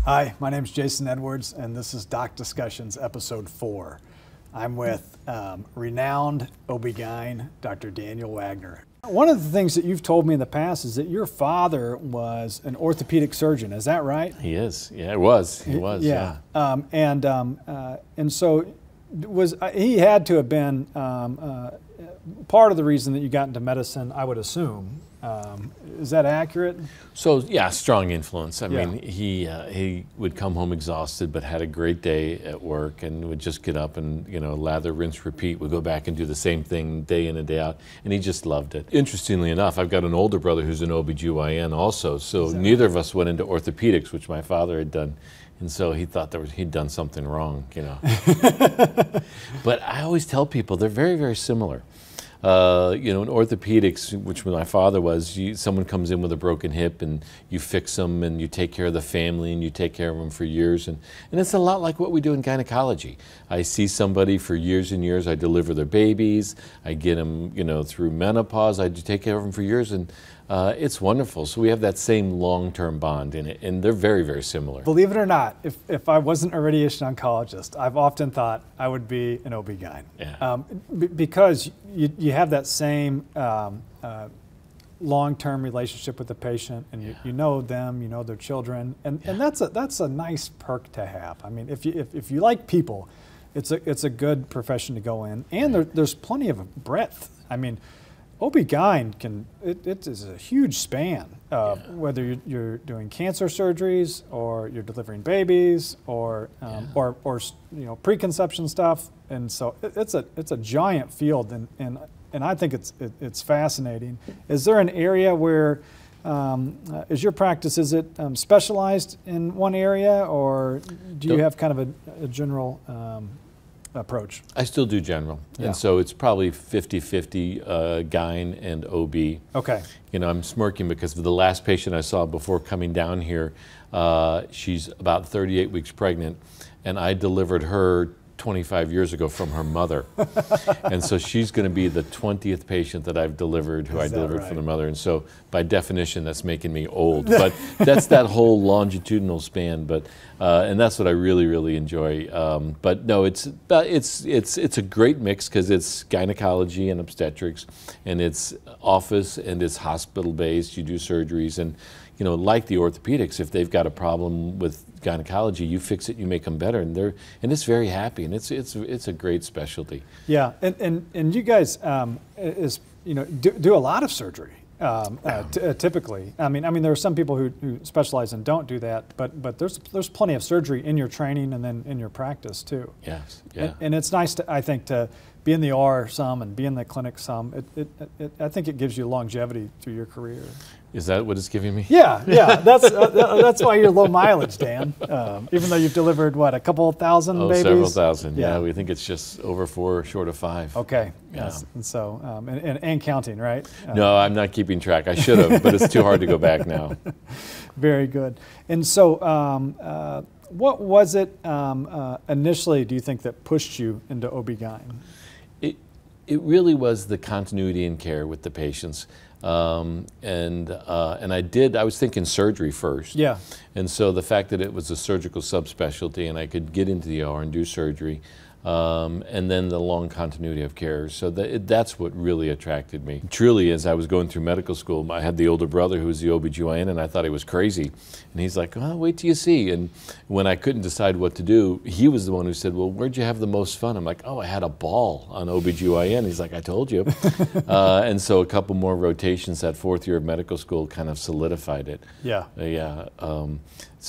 Hi, my name is Jason Edwards, and this is Doc Discussions, Episode 4. I'm with renowned OBGYN, Dr. Daniel Wagner. One of the things that you've told me in the past is that your father was an orthopedic surgeon. Is that right? He is. Yeah, it was. He was. Yeah. And so he had to have been part of the reason that you got into medicine, I would assume. Is that accurate? So yeah, strong influence. I mean, he would come home exhausted, but had a great day at work, and would just get up and lather, rinse, repeat. Would go back and do the same thing day in and day out, and he just loved it. Interestingly enough, I've got an older brother who's an OBGYN also. So neither of us went into orthopedics, which my father had done. And so he thought he'd done something wrong, But I always tell people they're very, very similar. In orthopedics, which my father was, someone comes in with a broken hip and you fix them and you take care of the family and you take care of them for years. And it's a lot like what we do in gynecology. I see somebody for years and years, I deliver their babies, I get them, through menopause, I take care of them for years, and it's wonderful. So we have that same long-term bond in it, and they're very, very similar. Believe it or not, if I wasn't a radiation oncologist, I've often thought I would be an OB-GYN. Yeah. Because you have that same long-term relationship with the patient, and you know them, you know their children, and that's a nice perk to have. I mean, if you like people, it's a good profession to go in, and there's plenty of breadth. I mean, OB-GYN it is a huge span, whether you're doing cancer surgeries or you're delivering babies or preconception stuff, and so it's a giant field, and I think it's fascinating. Is there an area where is your practice, is it specialized in one area, or do you have kind of a general approach? I still do general, and so it's probably 50-50 GYN and OB. Okay. I'm smirking because the last patient I saw before coming down here, she's about 38 weeks pregnant, and I delivered her 25 years ago from her mother. And so she's going to be the 20th patient that I've delivered who I delivered from the mother. And so by definition, that's making me old. But that's that whole longitudinal span. But and that's what I really, really enjoy. But no, it's a great mix because it's gynecology and obstetrics, and it's office and it's hospital based. You do surgeries, and like the orthopedics, if they've got a problem with gynecology, you fix it, you make them better, and it's very happy, and it's a great specialty. Yeah, and you guys do a lot of surgery typically. I mean there are some people who specialize and don't do that, but there's plenty of surgery in your training and then in your practice too. Yes, yeah. And it's nice I think to be in the OR some and be in the clinic some. I think it gives you longevity through your career. Is that what it's giving me? Yeah. That's why you're low mileage, Dan. Even though you've delivered what, a couple thousand babies? Several thousand. Yeah, we think it's just over 4, short of 5. Okay. Yeah. Yes. And so and counting, right? No, I'm not keeping track. I should have, but it's too hard to go back now. Very good. And so, what was it initially, do you think, that pushed you into OB-GYN? It really was the continuity in care with the patients. And I was thinking surgery first. Yeah. And so the fact that it was a surgical subspecialty and I could get into the OR and do surgery, and then the long continuity of care. So that's what really attracted me. Truly, as I was going through medical school, I had the older brother who was the OBGYN, and I thought he was crazy. And he's like, "Oh, wait till you see." And when I couldn't decide what to do, he was the one who said, "Well, where'd you have the most fun?" I'm like, "Oh, I had a ball on OBGYN." He's like, "I told you." And so a couple more rotations that 4th year of medical school kind of solidified it. Yeah.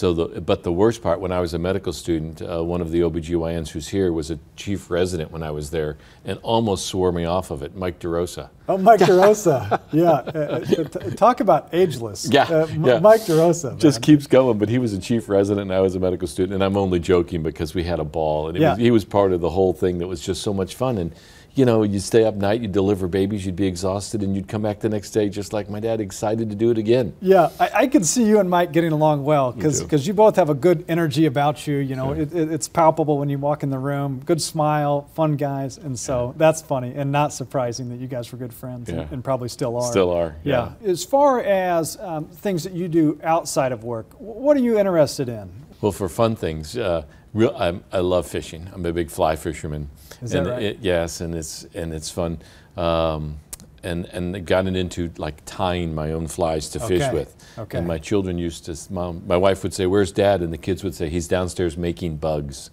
But the worst part, when I was a medical student, one of the OBGYNs who's here was a chief resident when I was there and almost swore me off of it, Mike DeRosa. Oh, Mike DeRosa. Yeah. Talk about ageless. Mike DeRosa. Man. Just keeps going, but he was a chief resident and I was a medical student, and I'm only joking because we had a ball, and he was part of the whole thing that was just so much fun. And you'd stay up night, you'd deliver babies, you'd be exhausted, and you'd come back the next day just like my dad, excited to do it again. Yeah, I can see you and Mike getting along well because you both have a good energy about you. It's palpable when you walk in the room. Good smile, fun guys, and so that's funny and not surprising that you guys were good friends and probably still are. Still are. Yeah. As far as things that you do outside of work, what are you interested in? Well, for fun things, I love fishing. I'm a big fly fisherman. Is that right? Yes, and it's fun. And gotten into like tying my own flies to fish with. Okay. And my children used to, my wife would say, "Where's Dad?" And the kids would say, "He's downstairs making bugs."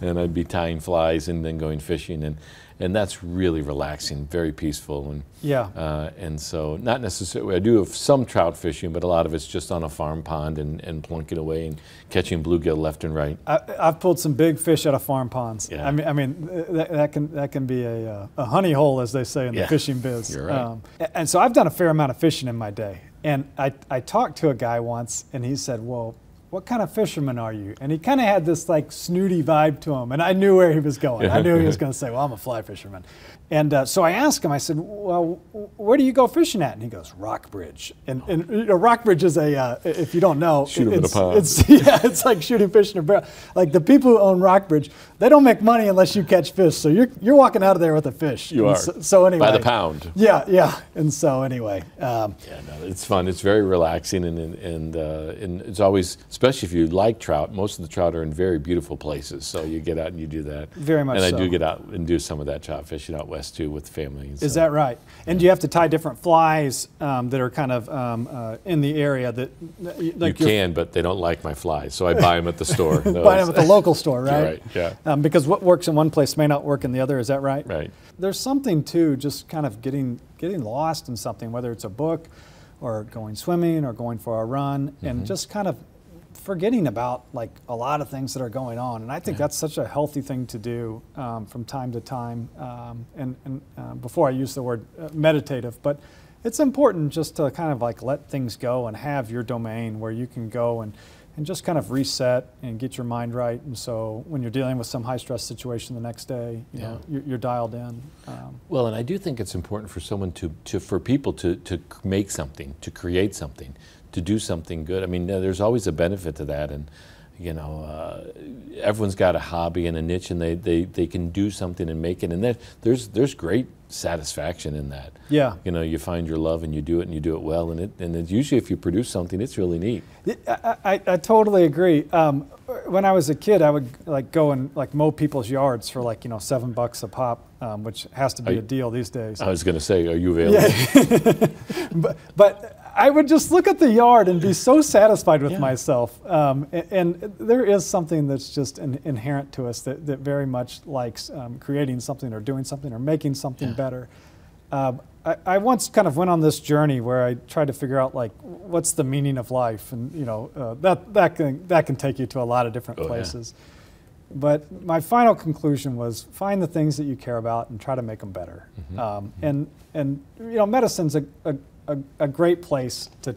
And I'd be tying flies and then going fishing, and that's really relaxing, very peaceful. And and so not necessarily, I do have some trout fishing, but a lot of it's just on a farm pond and plunking away and catching bluegill left and right. I've pulled some big fish out of farm ponds. Yeah. I mean that can be a honey hole, as they say in the fishing biz. You're right. And so I've done a fair amount of fishing in my day. And I talked to a guy once, and he said, "Well, what kind of fisherman are you?" And he kind of had this like snooty vibe to him, and I knew where he was going. I knew he was going to say, "Well, I'm a fly fisherman." And so I asked him, I said, "Well, where do you go fishing at?" And he goes, "Rockbridge." And you know, Rockbridge is if you don't know, shoot them in a pond. It's like shooting fish in a barrel. Like the people who own Rockbridge, they don't make money unless you catch fish. So you're walking out of there with a fish. You are. So anyway, by the pound. Yeah. And so anyway, no, it's fun. It's very relaxing, and it's always, especially if you like trout. Most of the trout are in very beautiful places, so you get out and you do that. Very much. And I so. do get out and do some of that trout fishing out west too with family. Is that right? And do you have to tie different flies that are kind of in the area that like you can, but they don't like my flies, so I buy them at the store. Buy them at the local store, right? Right. Yeah. Because what works in one place may not work in the other. Is that right? Right. There's something too, just kind of getting lost in something, whether it's a book, or going swimming, or going for a run, and just kind of forgetting about like a lot of things that are going on. And I think that's such a healthy thing to do from time to time. And before I use the word meditative, but it's important just to kind of like let things go and have your domain where you can go and just kind of reset and get your mind right. And so when you're dealing with some high stress situation the next day, you know, you're dialed in. Well, and I do think it's important for someone for people to make something, to create something, to do something good. I mean, there's always a benefit to that, and you know, everyone's got a hobby and a niche, and they can do something and make it, and there's great satisfaction in that. Yeah. You know, you find your love and you do it well, and it's usually, if you produce something, it's really neat. I totally agree. When I was a kid, I would like go and like mow people's yards for like, you know, $7 a pop, which has to be a deal these days. I was going to say, are you available? Yeah. but I would just look at the yard and be so satisfied with myself. And there is something that's just inherent to us that very much likes creating something or doing something or making something better. I once kind of went on this journey where I tried to figure out like what's the meaning of life, and you know that can take you to a lot of different places. But my final conclusion was find the things that you care about and try to make them better. And you know, medicine's a great place to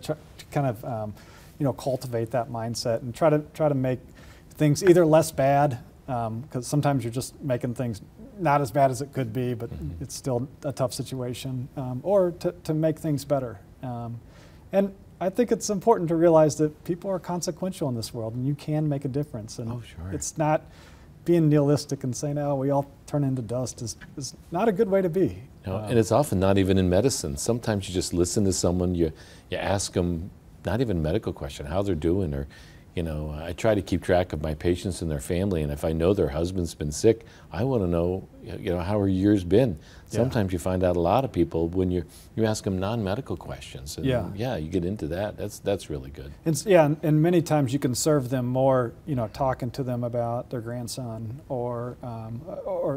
kind of you know, cultivate that mindset and try to make things either less bad, because sometimes you're just making things not as bad as it could be, but it's still a tough situation, or to make things better. And I think it's important to realize that people are consequential in this world, and you can make a difference. And it's not being nihilistic and saying, "Oh, we all turn into dust," is not a good way to be. No, and it's often not even in medicine. Sometimes you just listen to someone, you ask them, not even a medical question, how they're doing, or, you know, I try to keep track of my patients and their family, and if I know their husband's been sick, I want to know, you know, how her year's been. Sometimes you find out a lot of people when you ask them non-medical questions, and you get into that. That's really good. And many times you can serve them more, you know, talking to them about their grandson or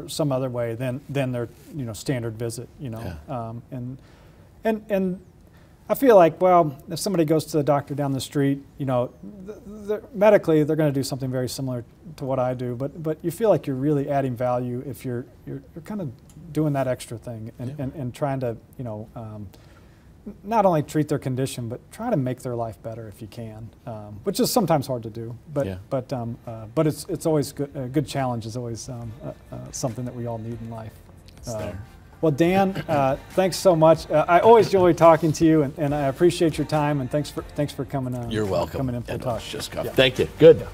some other way than their, you know, standard visit, you know. And I feel like, well, if somebody goes to the doctor down the street, you know, medically they're going to do something very similar to what I do, but you feel like you're really adding value if you're kind of doing that extra thing and trying to, you know, not only treat their condition, but try to make their life better if you can, which is sometimes hard to do. But it's always good. A good challenge is always something that we all need in life. Well, Dan, thanks so much. I always enjoy talking to you, and I appreciate your time. And thanks for coming on. You're welcome. Coming in for the talk. Thank you. Good.